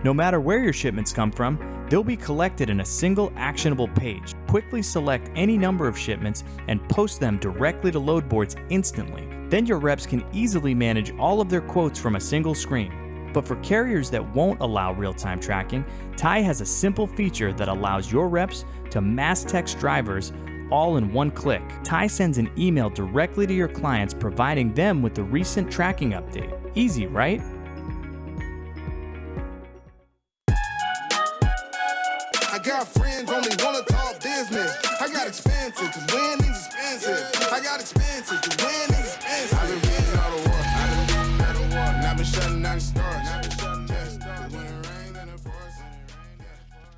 No matter where your shipments come from, they'll be collected in a single actionable page. Quickly select any number of shipments and post them directly to load boards instantly. Then your reps can easily manage all of their quotes from a single screen. But for carriers that won't allow real-time tracking, TIE has a simple feature that allows your reps to mass text drivers all in one click. TIE sends an email directly to your clients providing them with the recent tracking update. Easy, right? I got friends only wanna talk business. I got expensive, cause winning's expensive. I got expensive, cause winning's expensive. I've been reading all the war, and I've been shutting down the stars.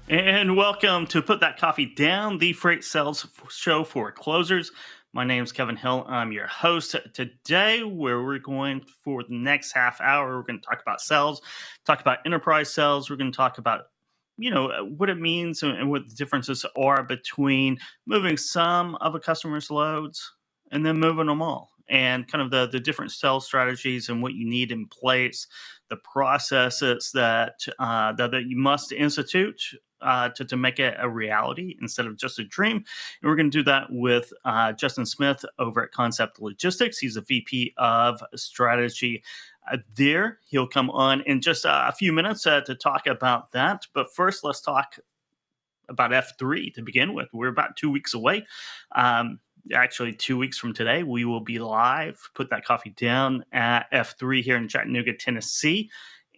And welcome to Put That Coffee Down, the freight sales show for closers. My name is Kevin Hill. I'm your host today, where we're going for the next half hour. We're going to talk about sales, talk about enterprise sales. We're going to talk about, what it means and what the differences are between moving some of a customer's loads and then moving them all, and kind of the different sales strategies and what you need in place, the processes that you must institute to make it a reality instead of just a dream. And we're going to do that with Justin Smith over at Concept Logistics. He's a VP of strategy there. He'll come on in just a few minutes to talk about that. But first, let's talk about F3 to begin with. We're about 2 weeks away. Actually, 2 weeks from today, we will be live. Put That Coffee Down at F3 here in Chattanooga, Tennessee.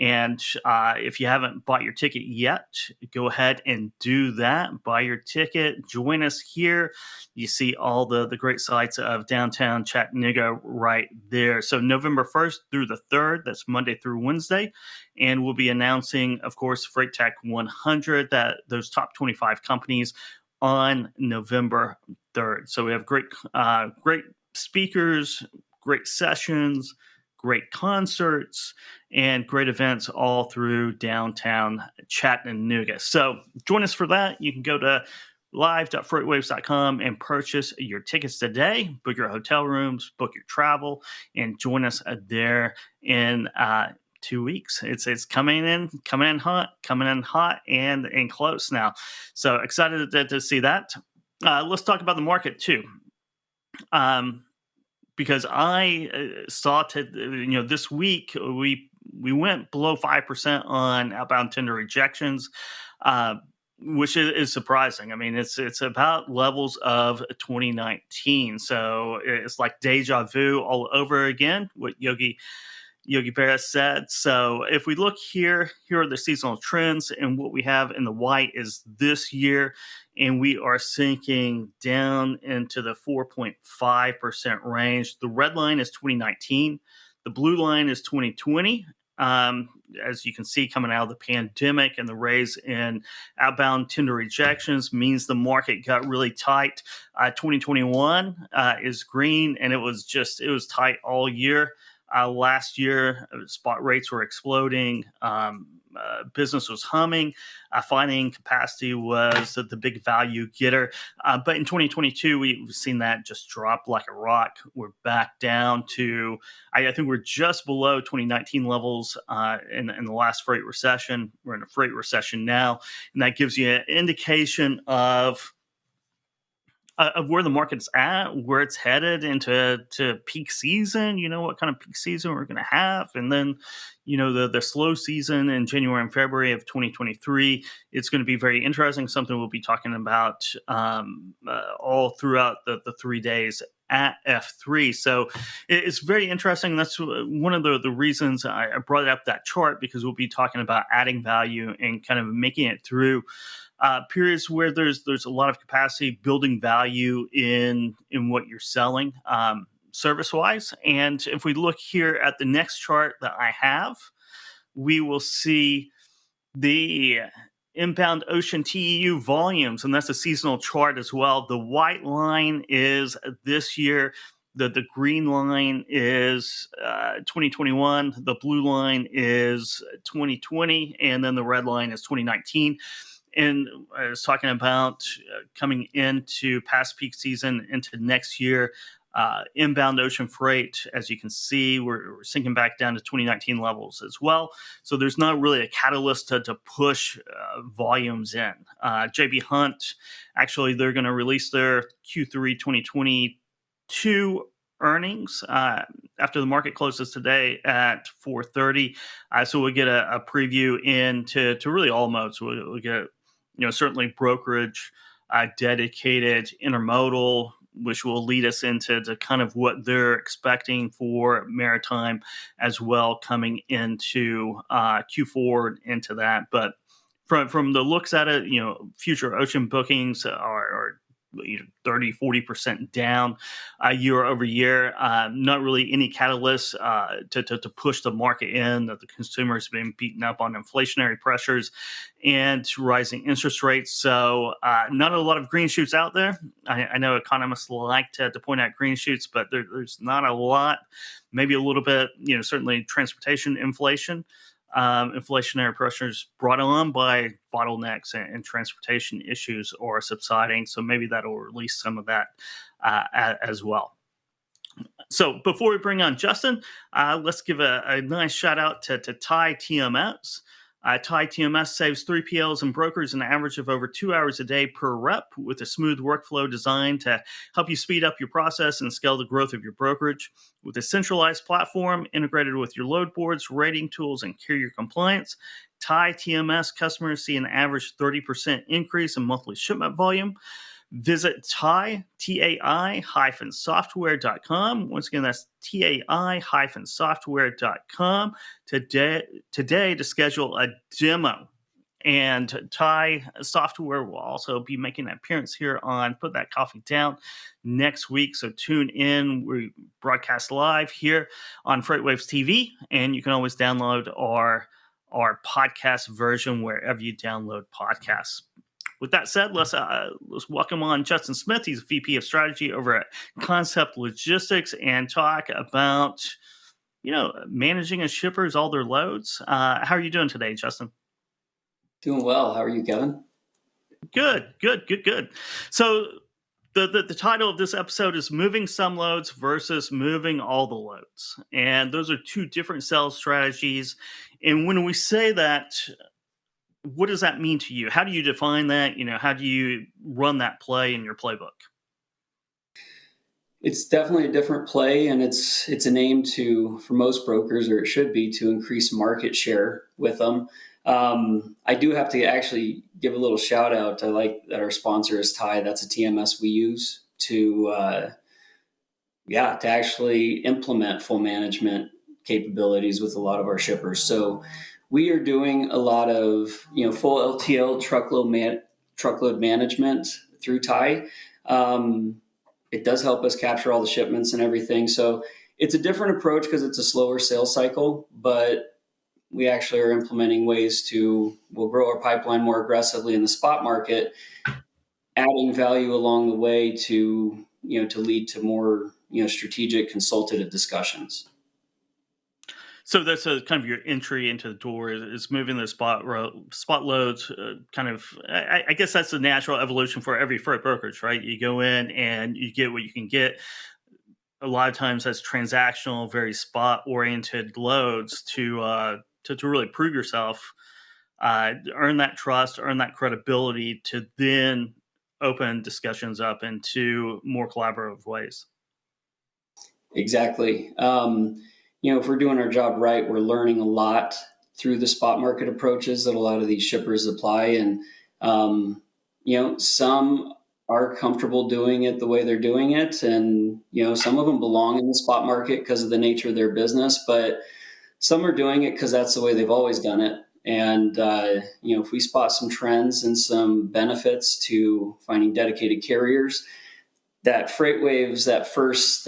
And if you haven't bought your ticket yet, go ahead and do that. Buy your ticket. Join us here. You see all the great sights of downtown Chattanooga right there. So November 1st through the 3rd, that's Monday through Wednesday. And we'll be announcing, of course, Freight Tech 100, that those top 25 companies on November 3rd. So we have great speakers, great sessions, great concerts, and great events all through downtown Chattanooga. So join us for that. You can go to live.freightwaves.com and purchase your tickets today, book your hotel rooms, book your travel, and join us there in 2 weeks. It's coming in hot, and close now. So excited to see that. Let's talk about the market too. Because I saw this week we went below 5% on outbound tender rejections, which is surprising. I mean, it's about levels of 2019, so it's like deja vu all over again. What Yogi Berra said. So if we look here are the seasonal trends, and what we have in the white is this year, and we are sinking down into the 4.5% range. The red line is 2019. The blue line is 2020. As you can see, coming out of the pandemic and the raise in outbound tender rejections means the market got really tight. 2021 is green, and it was tight all year. Last year, spot rates were exploding. Business was humming. Finding capacity was the big value getter. But in 2022, we've seen that just drop like a rock. We're back down to, I think we're just below 2019 levels in the last freight recession. We're in a freight recession now, and that gives you an indication of where the market's at, where it's headed into peak season, what kind of peak season we're going to have. And then, the slow season in January and February of 2023, it's going to be very interesting, something we'll be talking about all throughout the 3 days at F3. So it's very interesting. That's one of the reasons I brought up that chart, because we'll be talking about adding value and kind of making it through periods where there's a lot of capacity, building value in what you're selling service-wise. And if we look here at the next chart that I have, we will see the inbound ocean TEU volumes, and that's a seasonal chart as well. The white line is this year. The green line is 2021. The blue line is 2020. And then the red line is 2019. And I was talking about coming into past peak season into next year. Inbound ocean freight, as you can see, we're sinking back down to 2019 levels as well. So there's not really a catalyst to push volumes in. JB Hunt, actually, they're going to release their Q3 2022 earnings after the market closes today at 4:30. So we'll get a preview into really all modes. We'll get certainly brokerage, dedicated, intermodal, which will lead us into kind of what they're expecting for maritime as well coming into Q4 into that. But from the looks at it, future ocean bookings are 30-40% down year over year. Not really any catalyst to push the market in. That the consumer's been beaten up on inflationary pressures and rising interest rates. So not a lot of green shoots out there. I know economists like to point out green shoots, but there's not a lot. Maybe a little bit, certainly transportation inflation. Inflationary pressures brought on by bottlenecks and transportation issues are subsiding. So maybe that'll release some of that as well. So before we bring on Justin, let's give a nice shout out to Thai TMS. Thai TMS saves 3PLs and brokers an average of over 2 hours a day per rep with a smooth workflow designed to help you speed up your process and scale the growth of your brokerage. With a centralized platform integrated with your load boards, rating tools, and carrier compliance, Thai TMS customers see an average 30% increase in monthly shipment volume. Visit tai-software.com. Once again, that's tai-software.com today to schedule a demo. And Thai Software will also be making an appearance here on Put That Coffee Down next week. So tune in. We broadcast live here on FreightWaves TV, and you can always download our podcast version wherever you download podcasts. With that said, let's welcome on Justin Smith. He's VP of Strategy over at Concept Logistics, and talk about managing a shipper's all their loads. How are you doing today, Justin? Doing well. How are you, Kevin? Good. So the title of this episode is Moving Some Loads versus Moving All the Loads. And those are two different sales strategies. And when we say that, what does that mean to you? How do you define that? How do you run that play in your playbook? It's definitely a different play, and it's an aim for most brokers, or it should be, to increase market share with them. I do have to actually give a little shout out. I like that our sponsor is Thai. That's a TMS we use to actually implement full management capabilities with a lot of our shippers. So we are doing a lot of full LTL truckload management through Thai. It does help us capture all the shipments and everything. So it's a different approach because it's a slower sales cycle, but we actually are implementing ways we'll grow our pipeline more aggressively in the spot market, adding value along the way to lead to more, strategic consultative discussions. So that's kind of your entry into the door is moving those spot loads. I guess that's the natural evolution for every freight brokerage, right? You go in and you get what you can get. A lot of times that's transactional, very spot oriented loads to really prove yourself, earn that trust, earn that credibility to then open discussions up into more collaborative ways. Exactly. If we're doing our job right, we're learning a lot through the spot market approaches that a lot of these shippers apply. And, some are comfortable doing it the way they're doing it. And, some of them belong in the spot market because of the nature of their business, but some are doing it because that's the way they've always done it. And, if we spot some trends and some benefits to finding dedicated carriers, that FreightWaves, that first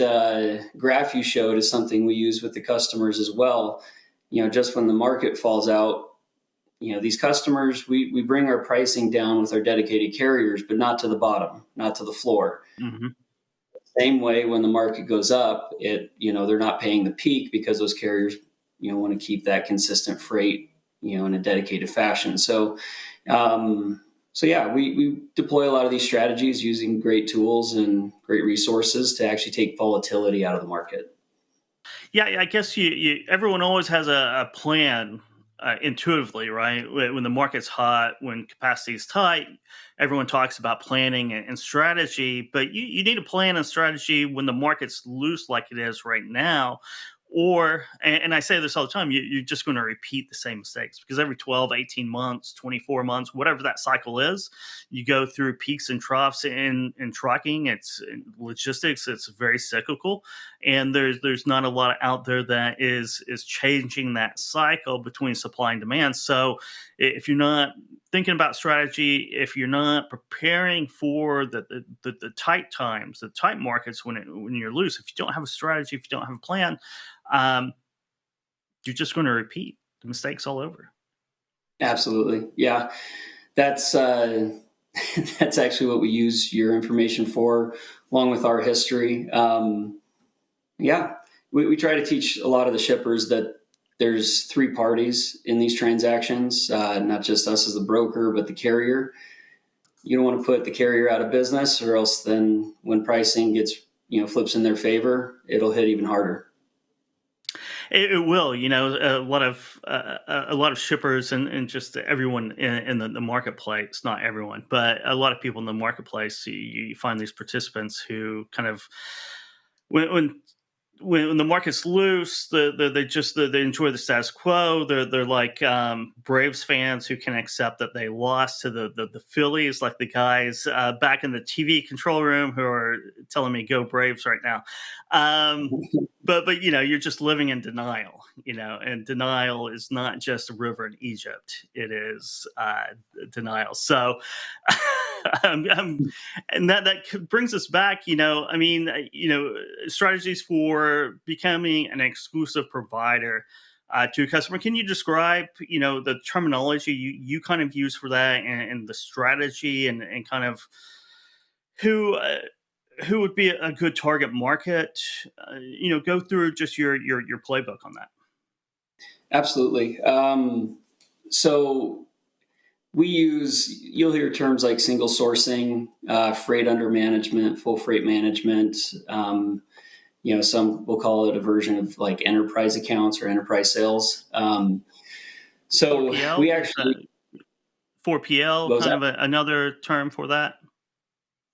graph you showed, is something we use with the customers as well. Just when the market falls out, these customers, we bring our pricing down with our dedicated carriers, but not to the bottom, not to the floor. Mm-hmm. Same way when the market goes up, they're not paying the peak because those carriers, want to keep that consistent freight, in a dedicated fashion. So, So yeah, we deploy a lot of these strategies using great tools and great resources to actually take volatility out of the market. Yeah, I guess everyone always has a plan intuitively, right? When the market's hot, when capacity is tight, everyone talks about planning and strategy, but you need a plan and strategy when the market's loose like it is right now. Or, and I say this all the time, you're just going to repeat the same mistakes because every 12, 18 months, 24 months, whatever that cycle is, you go through peaks and troughs in trucking. It's in logistics. It's very cyclical, and there's not a lot out there that is changing that cycle between supply and demand. So if you're not thinking about strategy, if you're not preparing for the tight times, the tight markets when you're loose, if you don't have a strategy, if you don't have a plan, um, you're just going to repeat the mistakes all over. Absolutely. Yeah. That's that's actually what we use your information for, along with our history. Yeah, we try to teach a lot of the shippers that there's three parties in these transactions, not just us as the broker, but the carrier. You don't want to put the carrier out of business, or else then when pricing gets flips in their favor, it'll hit even harder. It will, a lot of shippers and just everyone in the marketplace. Not everyone, but a lot of people in the marketplace. You find these participants who kind of when when the market's loose, they enjoy the status quo. They're like Braves fans who can accept that they lost to the Phillies, like the guys back in the TV control room who are telling me go Braves right now. But you're just living in denial, and denial is not just a river in Egypt; it is denial. So. And that brings us back, strategies for becoming an exclusive provider to a customer. Can you describe, the terminology you kind of use for that, and the strategy, and kind of who would be a good target market? Go through just your playbook on that. Absolutely. So you'll hear terms like single sourcing, freight under management, full freight management. Some will call it a version of like enterprise accounts or enterprise sales. So 4PL? we actually 4PL, kind of another term for that.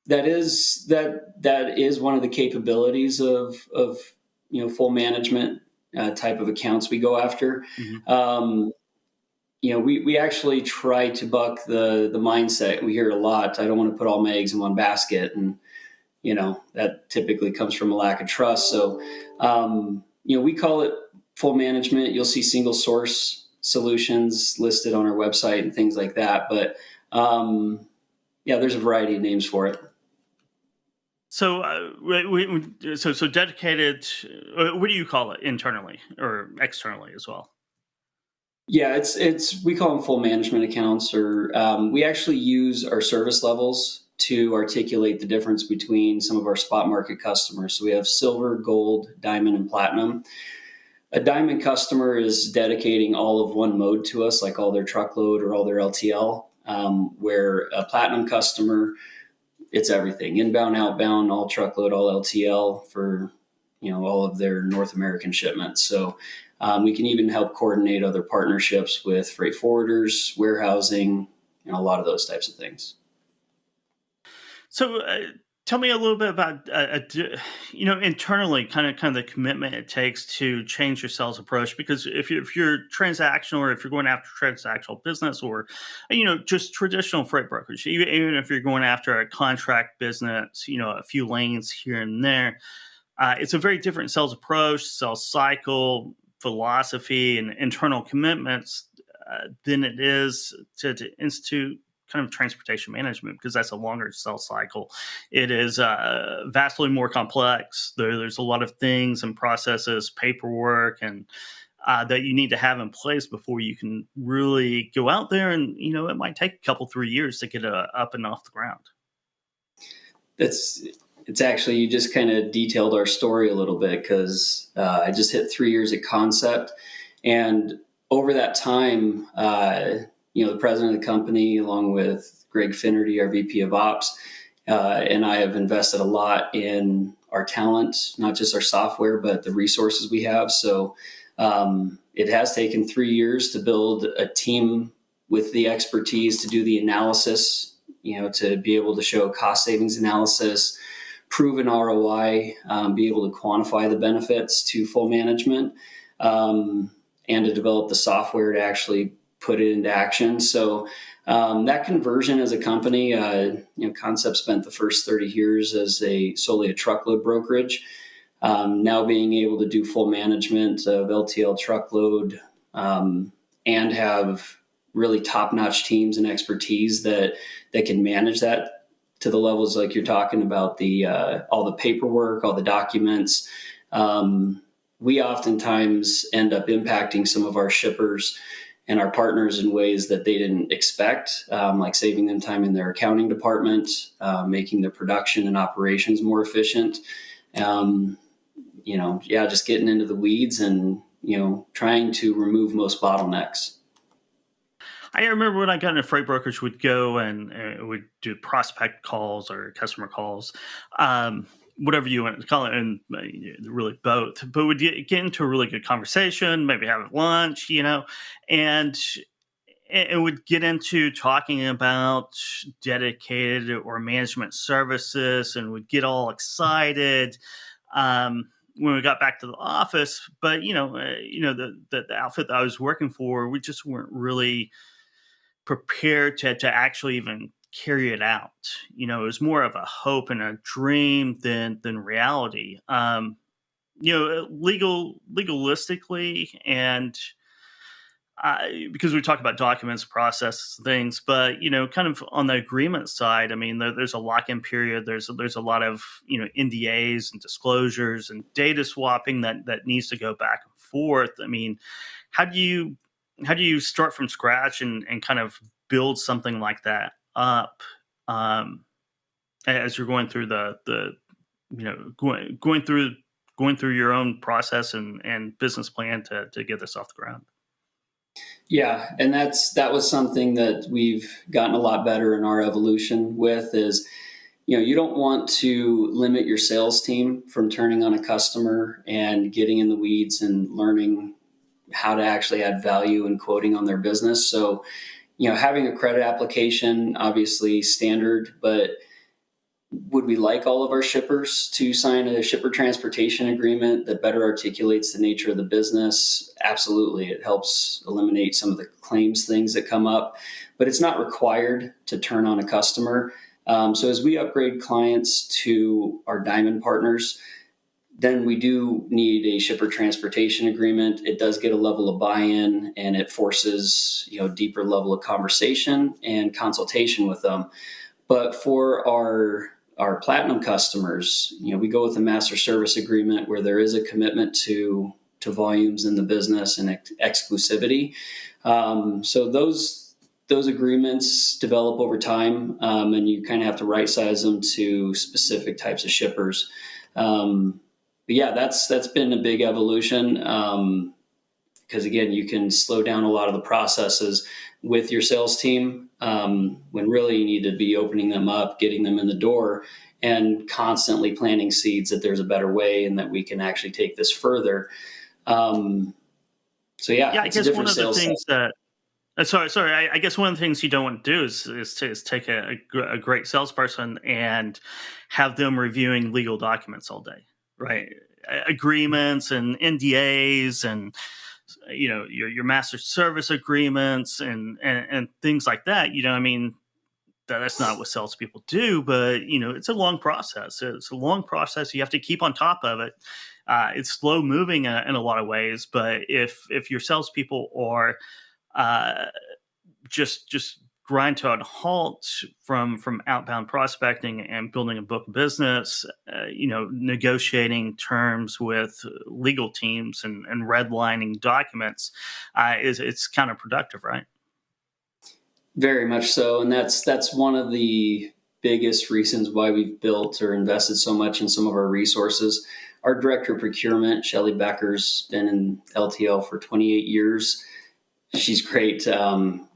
That is one of the capabilities of full management type of accounts we go after. Mm-hmm. We actually try to buck the mindset. We hear a lot, I don't want to put all my eggs in one basket. And, that typically comes from a lack of trust. So, we call it full management. You'll see single source solutions listed on our website and things like that. But, there's a variety of names for it. So, so dedicated, what do you call it internally or externally as well? Yeah, we call them full management accounts, or we actually use our service levels to articulate the difference between some of our spot market customers. So we have silver, gold, diamond, and platinum. A diamond customer is dedicating all of one mode to us, like all their truckload or all their LTL, where a platinum customer, it's everything, inbound, outbound, all truckload, all LTL for, all of their North American shipments. So we can even help coordinate other partnerships with freight forwarders, warehousing, and a lot of those types of things. So tell me a little bit about, internally, kind of the commitment it takes to change your sales approach. Because if you're transactional, or if you're going after transactional business, or, just traditional freight brokerage, even if you're going after a contract business, a few lanes here and there, it's a very different sales approach, sales cycle, philosophy, and internal commitments than it is to institute kind of transportation management, because that's a longer sales cycle. It is vastly more complex. There's a lot of things and processes, paperwork, and that you need to have in place before you can really go out there. And, it might take a couple, 3 years to get up and off the ground. It's actually, you just kind of detailed our story a little bit, because I just hit 3 years at Concept. And over that time, the president of the company, along with Greg Finnerty, our VP of Ops, and I have invested a lot in our talent, not just our software, but the resources we have. So it has taken 3 years to build a team with the expertise to do the analysis, to be able to show cost savings analysis, proven ROI, be able to quantify the benefits to full management, and to develop the software to actually put it into action. So that conversion as a company, Concept spent the first 30 years as solely a truckload brokerage. Now being able to do full management of LTL truckload, and have really top-notch teams and expertise that can manage that to the levels like you're talking about, all the paperwork, all the documents. We oftentimes end up impacting some of our shippers and our partners in ways that they didn't expect, like saving them time in their accounting department, making their production and operations more efficient. Just getting into the weeds and, trying to remove most bottlenecks. I remember when I got into freight brokerage, would go and would do prospect calls or customer calls, whatever you want to call it, and really both. But would get into a really good conversation, maybe have lunch, and would get into talking about dedicated or management services, and would get all excited when we got back to the office. But the outfit that I was working for, we just weren't really prepared to actually even carry it out. It was more of a hope and a dream than reality. Legalistically, and because we talk about documents, process, things, but kind of on the agreement side, I mean, there's a lock-in period. There's a lot of NDAs and disclosures and data swapping that needs to go back and forth. I mean, how do you start from scratch and kind of build something like that up as you're going through going through your own process and business plan to get this off the ground? Yeah, and that was something that we've gotten a lot better in our evolution with is, you don't want to limit your sales team from turning on a customer and getting in the weeds and learning how to actually add value and quoting on their business. So, having a credit application, obviously standard, but would we like all of our shippers to sign a shipper transportation agreement that better articulates the nature of the business? Absolutely. It helps eliminate some of the claims things that come up, but it's not required to turn on a customer. So as we upgrade clients to our Diamond partners, then we do need a shipper transportation agreement. It does get a level of buy-in, and it forces, deeper level of conversation and consultation with them. But for our platinum customers, we go with a master service agreement where there is a commitment to volumes in the business and exclusivity. So those agreements develop over time, and you kind of have to right size them to specific types of shippers. But yeah, that's been a big evolution, because again, you can slow down a lot of the processes with your sales team, when really you need to be opening them up, getting them in the door, and constantly planting seeds that there's a better way and that we can actually take this further. So yeah, I guess one of the things that I guess one of the things you don't want to do is take a great salesperson and have them reviewing legal documents all day, right? Agreements and NDAs and your master service agreements and things like that. I mean, that's not what salespeople do, but it's a long process. It's a long process. You have to keep on top of it. It's slow moving in a lot of ways, but if your salespeople are just grind to a halt from outbound prospecting and building a book of business, negotiating terms with legal teams and redlining documents, it's counterproductive, right? Very much so. And that's one of the biggest reasons why we've built or invested so much in some of our resources. Our director of procurement, Shelley Becker's been in LTL for 28 years. She's great,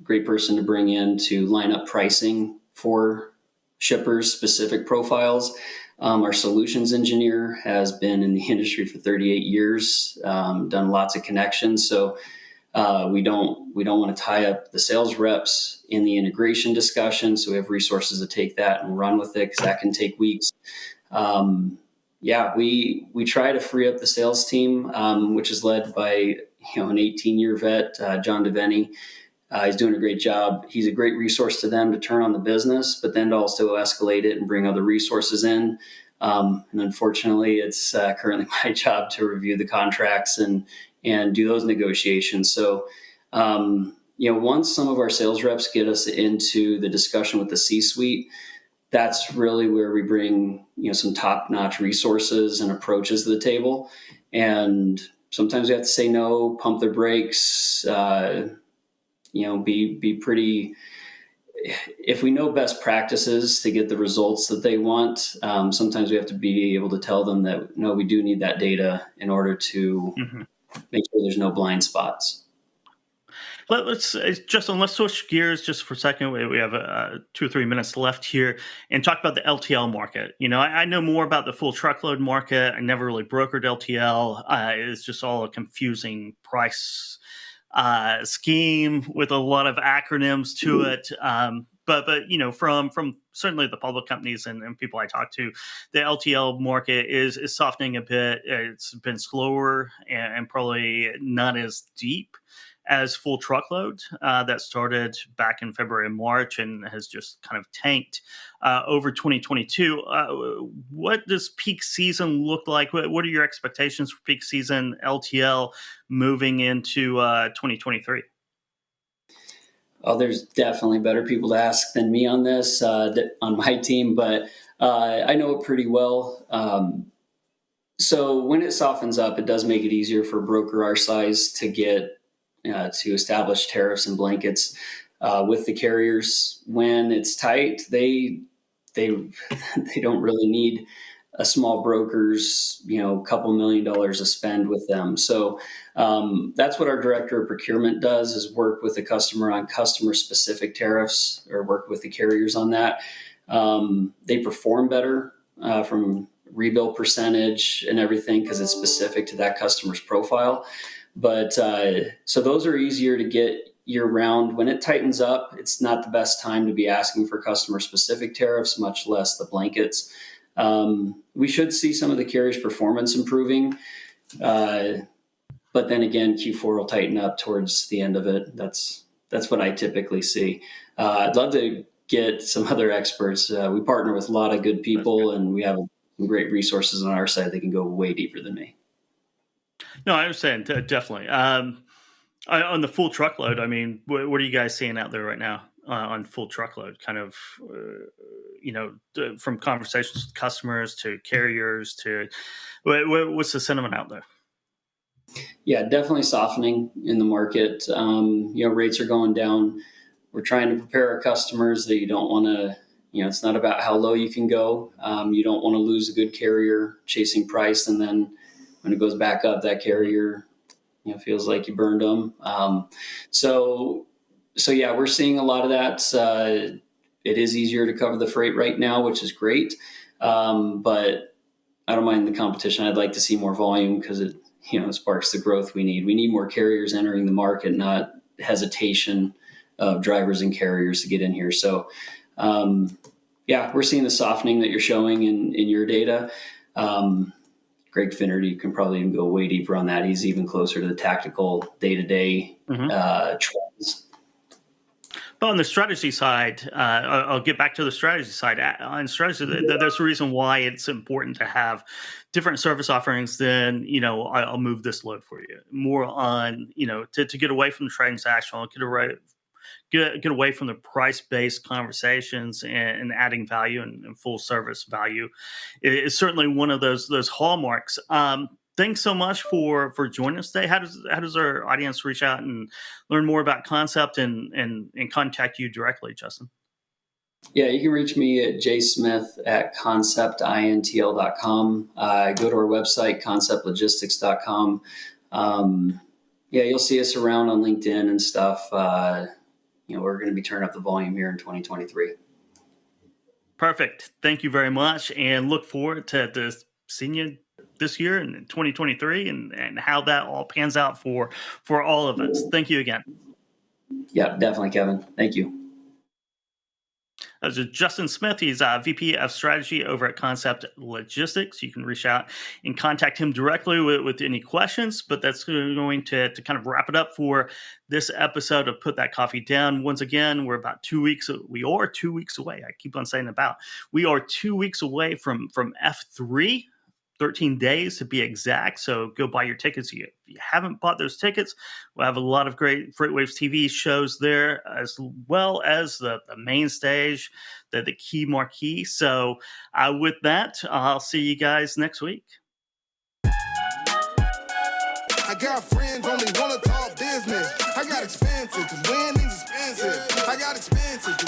great person to bring in to line up pricing for shippers' specific profiles. Our solutions engineer has been in the industry for 38 years, done lots of connections. So we don't want to tie up the sales reps in the integration discussion. So we have resources to take that and run with it, because that can take weeks. We try to free up the sales team, which is led by an 18-year vet, John DeVenny. He's doing a great job. He's a great resource to them to turn on the business, but then to also escalate it and bring other resources in. And unfortunately, it's currently my job to review the contracts and do those negotiations. So, once some of our sales reps get us into the discussion with the C-suite, that's really where we bring, some top-notch resources and approaches to the table. And sometimes we have to say no, pump their brakes, be pretty. If we know best practices to get the results that they want, sometimes we have to be able to tell them that, no, we do need that data in order to make sure there's no blind spots. Justin, let's switch gears just for a second. We have 2 or 3 minutes left here, and talk about the LTL market. I know more about the full truckload market. I never really brokered LTL. It's just all a confusing price scheme with a lot of acronyms to it. But from certainly the public companies and people I talk to, the LTL market is softening a bit. It's been slower and probably not as deep as full truckload that started back in February and March and has just kind of tanked over 2022. What does peak season look like? What are your expectations for peak season LTL moving into 2023? Oh, there's definitely better people to ask than me on this on my team, but I know it pretty well. So when it softens up, it does make it easier for a broker our size to get to establish tariffs and blankets with the carriers. When it's tight, they don't really need a small broker's couple $1 million to spend with them. So that's what our director of procurement does, is work with the customer on customer specific tariffs, or work with the carriers on that. They perform better from rebill percentage and everything, because it's specific to that customer's profile. But so those are easier to get year round. When it tightens up, it's not the best time to be asking for customer specific tariffs, much less the blankets. We should see some of the carriers' performance improving. But then again, Q4 will tighten up towards the end of it. That's what I typically see. I'd love to get some other experts. We partner with a lot of good people, and we have some great resources on our side that can go way deeper than me. No, I understand. Definitely. On the full truckload, I mean, what are you guys seeing out there right now on full truckload? Kind of, from conversations with customers to carriers to what's the sentiment out there? Yeah, definitely softening in the market. Rates are going down. We're trying to prepare our customers that you don't want to, it's not about how low you can go. You don't want to lose a good carrier chasing price, and then when it goes back up, that carrier, feels like you burned them. So yeah, we're seeing a lot of that. It is easier to cover the freight right now, which is great. But I don't mind the competition. I'd like to see more volume, because it, sparks the growth we need. We need more carriers entering the market, not hesitation of drivers and carriers to get in here. So, we're seeing the softening that you're showing in your data. Greg Finnerty can probably even go way deeper on that. He's even closer to the tactical day-to-day trends. But on the strategy side, I'll get back to the strategy side. On strategy, there's a reason why it's important to have different service offerings than, I'll move this load for you. More on, to get away from the transactional, get away from the price-based conversations and adding value and full service value is certainly one of those hallmarks. Thanks so much for joining us today. How does our audience reach out and learn more about Concept and contact you directly, Justin? Yeah, you can reach me at jsmith@conceptintl.com. Go to our website, conceptlogistics.com. Yeah, you'll see us around on LinkedIn and stuff. We're going to be turning up the volume here in 2023. Perfect. Thank you very much, and look forward to seeing you this year in 2023 and how that all pans out for all of us. Thank you again. Yeah, definitely, Kevin. Thank you. This is Justin Smith. He's VP of Strategy over at Concept Logistics. You can reach out and contact him directly with any questions. But that's going to kind of wrap it up for this episode of Put That Coffee Down. Once again, we're about 2 weeks. We are 2 weeks away. I keep on saying about. We are 2 weeks away from F3. 13 days to be exact. So go buy your tickets. If you haven't bought those tickets, we'll have a lot of great FreightWaves TV shows there, as well as the main stage, the key marquee. So with that, I'll see you guys next week. I got friends only wanna talk business. I got expensive, cause winning's expensive. I got expensive.